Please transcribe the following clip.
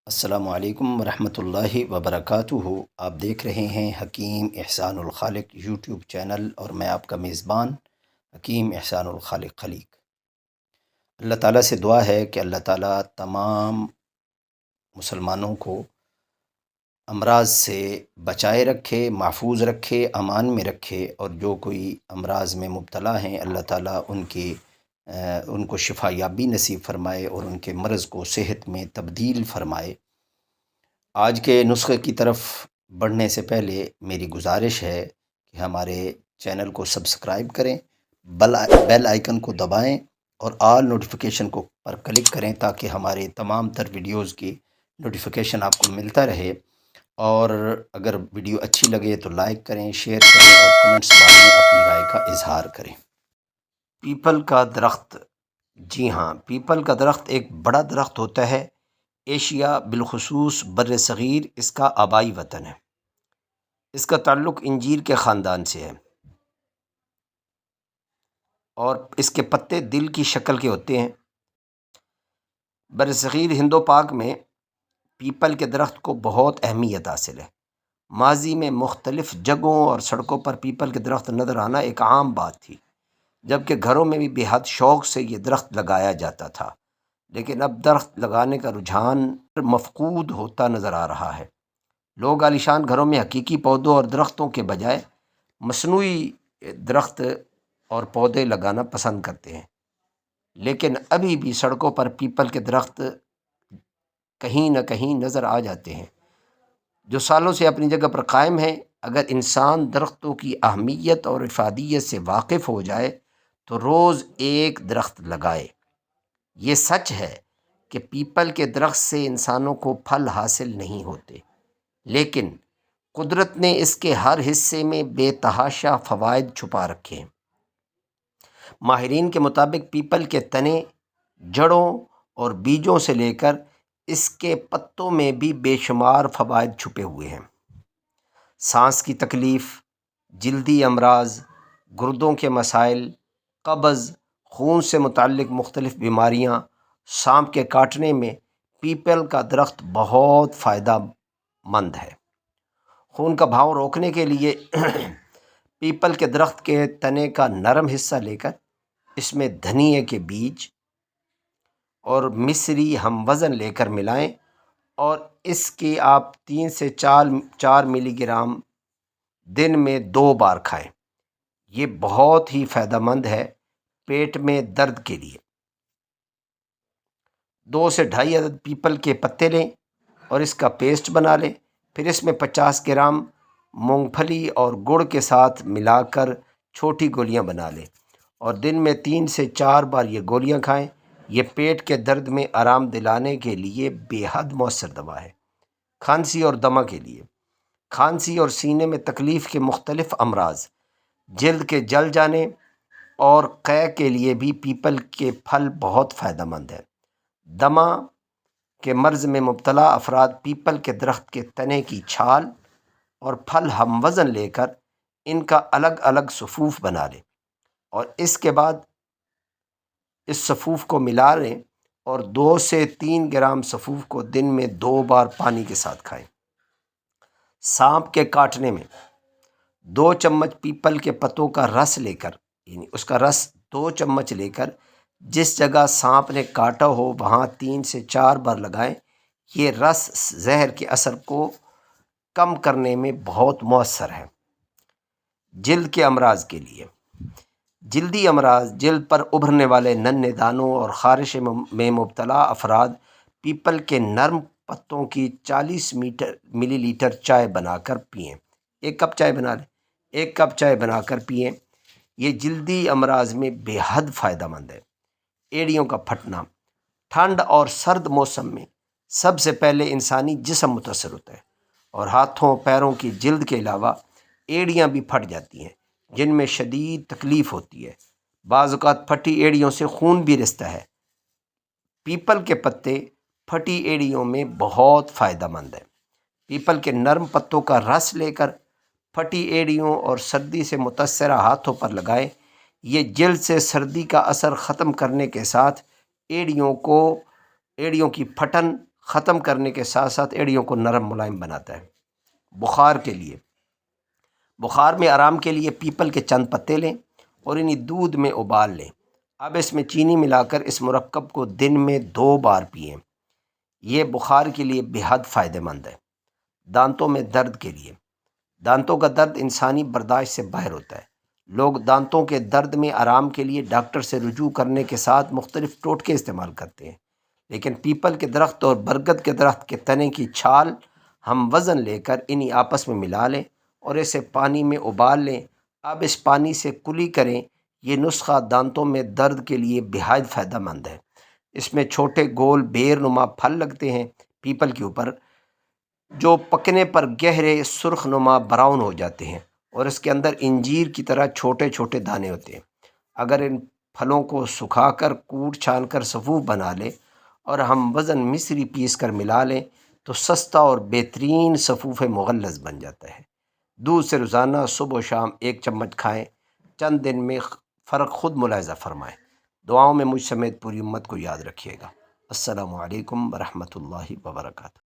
السلام علیکم ورحمۃ اللہ وبرکاتہ۔ آپ دیکھ رہے ہیں حکیم احسان الخالق یوٹیوب چینل، اور میں آپ کا میزبان حکیم احسان الخالق خلیق۔ اللہ تعالیٰ سے دعا ہے کہ اللہ تعالیٰ تمام مسلمانوں کو امراض سے بچائے رکھے، محفوظ رکھے، امان میں رکھے، اور جو کوئی امراض میں مبتلا ہیں اللہ تعالیٰ ان کو شفا یابی نصیب فرمائے اور ان کے مرض کو صحت میں تبدیل فرمائے۔ آج کے نسخے کی طرف بڑھنے سے پہلے میری گزارش ہے کہ ہمارے چینل کو سبسکرائب کریں، بیل آئیکن کو دبائیں اور آل نوٹیفیکیشن کو پر کلک کریں تاکہ ہمارے تمام تر ویڈیوز کی نوٹیفیکیشن آپ کو ملتا رہے۔ اور اگر ویڈیو اچھی لگے تو لائک کریں، شیئر کریں اور کمنٹس باکس میں اپنی رائے کا اظہار کریں۔ پیپل کا درخت، جی ہاں، پیپل کا درخت ایک بڑا درخت ہوتا ہے۔ ایشیا بالخصوص بر صغیر اس کا آبائی وطن ہے۔ اس کا تعلق انجیر کے خاندان سے ہے اور اس کے پتے دل کی شکل کے ہوتے ہیں۔ بر صغیر ہند و پاک میں پیپل کے درخت کو بہت اہمیت حاصل ہے۔ ماضی میں مختلف جگہوں اور سڑکوں پر پیپل کے درخت نظر آنا ایک عام بات تھی، جبکہ گھروں میں بھی بے حد شوق سے یہ درخت لگایا جاتا تھا۔ لیکن اب درخت لگانے کا رجحان مفقود ہوتا نظر آ رہا ہے۔ لوگ عالیشان گھروں میں حقیقی پودوں اور درختوں کے بجائے مصنوعی درخت اور پودے لگانا پسند کرتے ہیں، لیکن ابھی بھی سڑکوں پر پیپل کے درخت کہیں نہ کہیں نظر آ جاتے ہیں، جو سالوں سے اپنی جگہ پر قائم ہیں۔ اگر انسان درختوں کی اہمیت اور افادیت سے واقف ہو جائے تو روز ایک درخت لگائے۔ یہ سچ ہے کہ پیپل کے درخت سے انسانوں کو پھل حاصل نہیں ہوتے، لیکن قدرت نے اس کے ہر حصے میں بے تحاشا فوائد چھپا رکھے ہیں۔ ماہرین کے مطابق پیپل کے تنے، جڑوں اور بیجوں سے لے کر اس کے پتوں میں بھی بے شمار فوائد چھپے ہوئے ہیں۔ سانس کی تکلیف، جلدی امراض، گردوں کے مسائل، قبض، خون سے متعلق مختلف بیماریاں، سانپ کے کاٹنے میں پیپل کا درخت بہت فائدہ مند ہے۔ خون کا بہاؤ روکنے کے لیے پیپل کے درخت کے تنے کا نرم حصہ لے کر اس میں دھنیے کے بیج اور مصری ہم وزن لے کر ملائیں اور اس کی آپ 3 سے 4 ملی گرام دن میں 2 بار کھائیں۔ یہ بہت ہی فائدہ مند ہے پیٹ میں درد کے لیے۔ 2 سے 2.5 عدد پیپل کے پتے لیں اور اس کا پیسٹ بنا لیں، پھر اس میں 50 گرام مونگ پھلی اور گڑ کے ساتھ ملا کر چھوٹی گولیاں بنا لیں اور دن میں 3 سے 4 بار یہ گولیاں کھائیں۔ یہ پیٹ کے درد میں آرام دلانے کے لیے بے حد مؤثر دوا ہے۔ کھانسی اور دمہ کے لیے، کھانسی اور سینے میں تکلیف کے مختلف امراض، جلد کے جل جانے اور قے کے لیے بھی پیپل کے پھل بہت فائدہ مند ہے۔ دمہ کے مرض میں مبتلا افراد پیپل کے درخت کے تنے کی چھال اور پھل ہم وزن لے کر ان کا الگ الگ صفوف بنا لیں اور اس کے بعد اس صفوف کو ملا لیں اور 2 سے 3 گرام صفوف کو دن میں 2 بار پانی کے ساتھ کھائیں۔ سانپ کے کاٹنے میں 2 چمچ پیپل کے پتوں کا رس لے کر، یعنی اس کا رس 2 چمچ لے کر جس جگہ سانپ نے کاٹا ہو وہاں 3 سے 4 بار لگائیں۔ یہ رس زہر کے اثر کو کم کرنے میں بہت مؤثر ہے۔ جلد کے امراض کے لیے، جلدی امراض، جلد پر ابھرنے والے ننھے دانوں اور خارش میں مبتلا افراد پیپل کے نرم پتوں کی 40 ملی لیٹر چائے بنا کر پئیں۔ 1 کپ چائے بنا لیں، 1 کپ چائے بنا کر پئیں۔ یہ جلدی امراض میں بے حد فائدہ مند ہے۔ ایڑیوں کا پھٹنا، ٹھنڈ اور سرد موسم میں سب سے پہلے انسانی جسم متاثر ہوتا ہے اور ہاتھوں پیروں کی جلد کے علاوہ ایڑیاں بھی پھٹ جاتی ہیں جن میں شدید تکلیف ہوتی ہے۔ بعض اوقات پھٹی ایڑیوں سے خون بھی رستا ہے۔ پیپل کے پتے پھٹی ایڑیوں میں بہت فائدہ مند ہے۔ پیپل کے نرم پتوں کا رس لے کر پھٹی ایڑیوں اور سردی سے متاثرہ ہاتھوں پر لگائیں۔ یہ جلد سے سردی کا اثر ختم کرنے کے ساتھ ایڑیوں کی پھٹن، ختم کرنے کے ساتھ ساتھ ایڑیوں کو نرم ملائم بناتا ہے۔ بخار کے لیے، بخار میں آرام کے لیے پیپل کے چند پتے لیں اور انہیں دودھ میں ابال لیں۔ اب اس میں چینی ملا کر اس مرکب کو دن میں 2 بار پئیں۔ یہ بخار کے لیے بے حد فائدہ مند ہے۔ دانتوں میں درد کے لیے، دانتوں کا درد انسانی برداشت سے باہر ہوتا ہے۔ لوگ دانتوں کے درد میں آرام کے لیے ڈاکٹر سے رجوع کرنے کے ساتھ مختلف ٹوٹکے استعمال کرتے ہیں، لیکن پیپل کے درخت اور برگد کے درخت کے تنے کی چھال ہم وزن لے کر انہیں آپس میں ملا لیں اور اسے پانی میں ابال لیں۔ اب اس پانی سے کلی کریں۔ یہ نسخہ دانتوں میں درد کے لیے بہت فائدہ مند ہے۔ اس میں چھوٹے گول بیر نما پھل لگتے ہیں پیپل کے اوپر، جو پکنے پر گہرے سرخ نما براؤن ہو جاتے ہیں اور اس کے اندر انجیر کی طرح چھوٹے چھوٹے دانے ہوتے ہیں۔ اگر ان پھلوں کو سکھا کر کوٹ چھان کر صفوف بنا لیں اور ہم وزن مصری پیس کر ملا لیں تو سستا اور بہترین صفوف مغلظ بن جاتا ہے۔ دودھ سے روزانہ صبح و شام 1 چمچ کھائیں۔ چند دن میں فرق خود ملاحظہ فرمائیں۔ دعاؤں میں مجھ سمیت پوری امت کو یاد رکھیے گا۔ السلام علیکم ورحمۃ اللہ وبرکاتہ۔